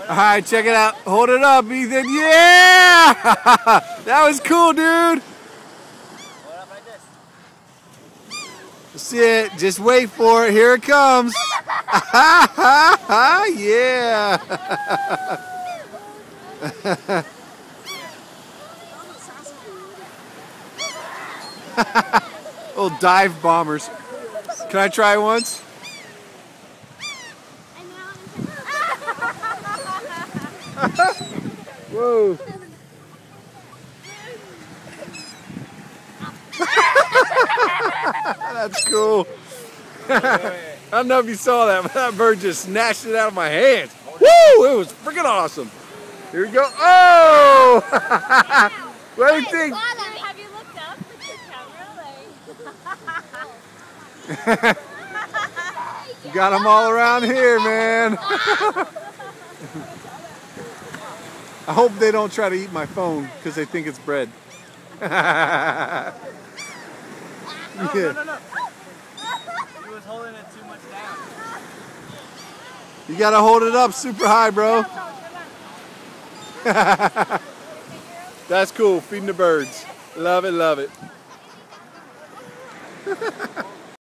All right, check it out. Hold it up, Ethan. Yeah! That was cool, dude. Hold up like this. That's it. Just wait for it. Here it comes. Yeah. Little dive bombers. Can I try once? Whoa. That's cool. I don't know if you saw that, but that bird just snatched it out of my hands. Woo! It was freaking awesome. Here we go. Oh! What do you think? Have you looked up with your camera? You got them all around here, man. I hope they don't try to eat my phone because they think it's bread. No. He was holding it too much down. You gotta hold it up super high, bro. That's cool, feeding the birds. Love it, love it.